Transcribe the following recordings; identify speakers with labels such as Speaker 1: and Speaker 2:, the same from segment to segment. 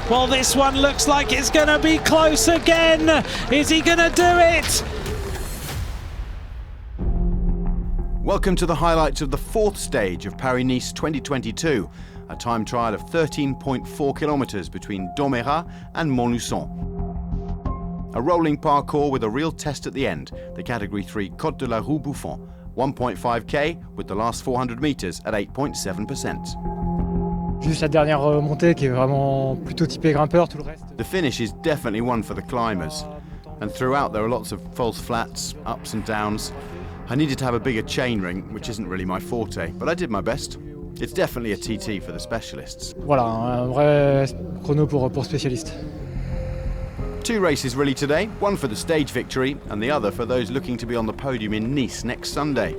Speaker 1: Well, this one looks like it's going to be close again. Is he going to do it?
Speaker 2: Welcome to the highlights of the fourth stage of Paris-Nice 2022, a time trial of 13.4 kilometres between Domérat and Montluçon. A rolling parcours with a real test at the end, the Category 3 Côte de la Roue Bouffon, 1.5k with the last 400 metres at 8.7%.
Speaker 3: Juste la dernière montée qui est vraiment plutôt typée grimpeur, tout le reste.
Speaker 2: The finish is definitely one for the climbers. And throughout there are lots of false flats, ups and downs. I needed to have a bigger chain ring, which isn't really my forte, but I did my best. It's definitely a TT for the specialists.
Speaker 3: Voilà, un vrai chrono pour spécialistes.
Speaker 2: Two races really today, one for the stage victory and the other for those looking to be on the podium in Nice next Sunday.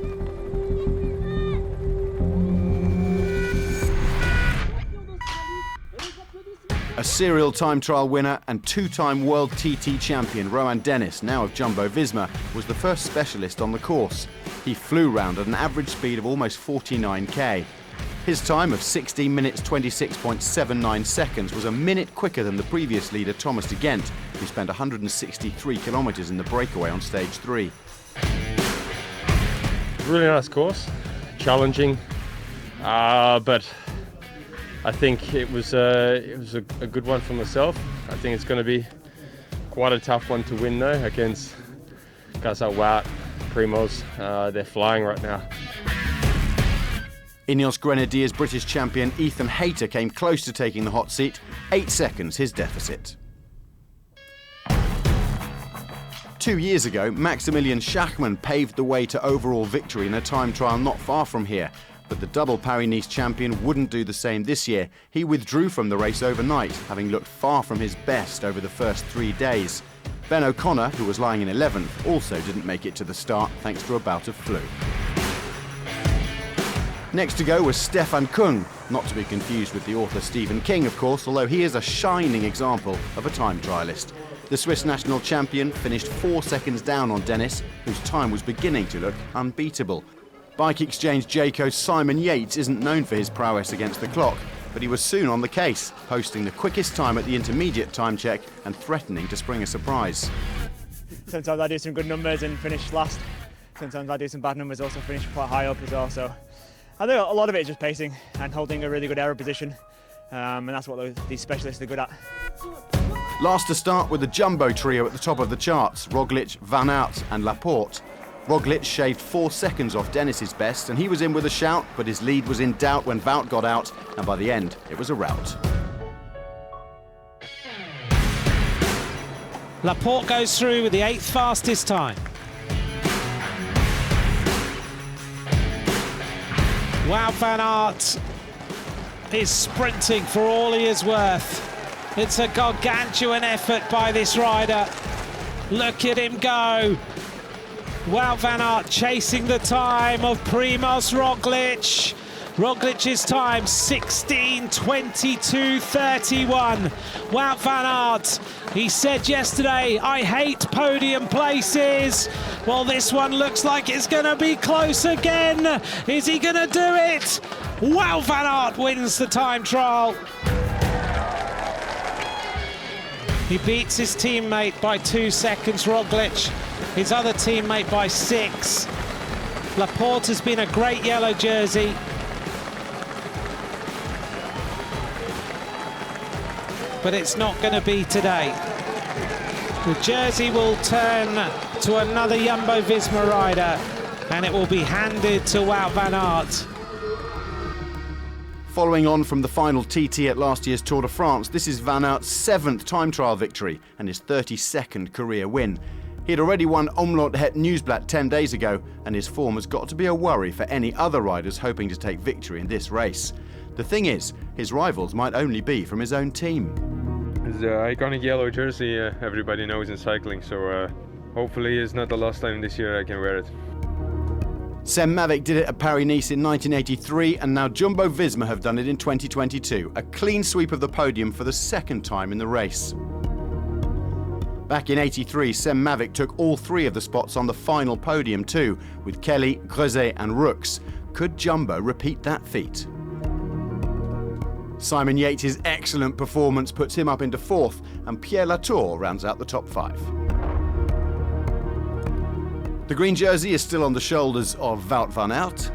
Speaker 2: A serial time trial winner and two-time world TT champion Rohan Dennis, now of Jumbo-Visma, was the first specialist on the course. He flew round at an average speed of almost 49k. His time of 16 minutes 26.79 seconds was a minute quicker than the previous leader Thomas de Gent, who spent 163 kilometres in the breakaway on stage 3.
Speaker 4: Really nice course, challenging, but I think it was a good one for myself. I think it's going to be quite a tough one to win though against guys like Wout, Primož. They're flying right now.
Speaker 2: Ineos Grenadiers British champion Ethan Hayter came close to taking the hot seat, 8 seconds his deficit. 2 years ago, Maximilian Schachmann paved the way to overall victory in a time trial not far from here. But the double Paris-Nice champion wouldn't do the same this year. He withdrew from the race overnight, having looked far from his best over the first 3 days. Ben O'Connor, who was lying in 11th, also didn't make it to the start thanks to a bout of flu. Next to go was Stefan Kung, not to be confused with the author Stephen King, of course, although he is a shining example of a time trialist. The Swiss national champion finished 4 seconds down on Dennis, whose time was beginning to look unbeatable. Bike Exchange Jayco's Simon Yates isn't known for his prowess against the clock, but he was soon on the case, posting the quickest time at the intermediate time check and threatening to spring a surprise.
Speaker 5: Sometimes I do some good numbers and finish last. Sometimes I do some bad numbers, also finish quite high up as well. So I think a lot of it is just pacing and holding a really good aero position, and that's what these specialists are good at.
Speaker 2: Last to start with the Jumbo trio at the top of the charts, ROGLIČ, Van Aert and LAPORTE. ROGLIČ shaved 4 seconds off Dennis's best and he was in with a shout, but his lead was in doubt when Wout got out, and by the end it was a rout.
Speaker 1: LAPORTE goes through with the 8th fastest time. Wout van Aert is sprinting for all he is worth. It's a gargantuan effort by this rider. Look at him go. Wout van Aert chasing the time of Primož Roglič. Roglič's time 16:22:31. Wout van Aert, he said yesterday, I hate podium places. Well, this one looks like it's going to be close again. Is he going to do it? Wout van Aert wins the time trial. He beats his teammate by 2 seconds, Roglič. His other teammate by 6. LAPORTE has been a great yellow jersey. But it's not going to be today. The jersey will turn to another Jumbo-Visma rider and it will be handed to Wout van Aert.
Speaker 2: Following on from the final TT at last year's Tour de France, this is Van Aert's 7th time trial victory and his 32nd career win. He had already won Omloop Het Nieuwsblad 10 days ago, and his form has got to be a worry for any other riders hoping to take victory in this race. The thing is, his rivals might only be from his own team.
Speaker 4: It's the iconic yellow jersey everybody knows in cycling, so hopefully it's not the last time this year I can wear it.
Speaker 2: Sam Mavic did it at Paris-Nice in 1983, and now Jumbo-Visma have done it in 2022. A clean sweep of the podium for the 2nd time in the race. Back in '83, Sam Mavic took all 3 of the spots on the final podium too, with Kelly, Greuze and Rooks. Could Jumbo repeat that feat? Simon Yates' excellent performance puts him up into 4th, and Pierre Latour rounds out the top 5. The green jersey is still on the shoulders of Wout van Aert.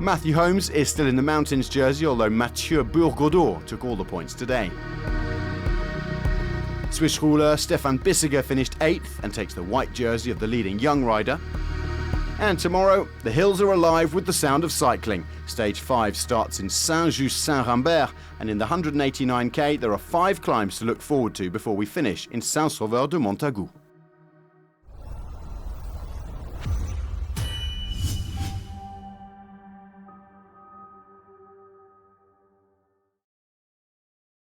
Speaker 2: Matthew Holmes is still in the mountains jersey, although Mathieu Bourgaudot took all the points today. Swiss rouleur Stefan Bissiger finished 8th and takes the white jersey of the leading young rider. And tomorrow, the hills are alive with the sound of cycling. Stage 5 starts in Saint-Just-Saint-Rambert, and in the 189k there are 5 climbs to look forward to before we finish in Saint-Sauveur de Montagu.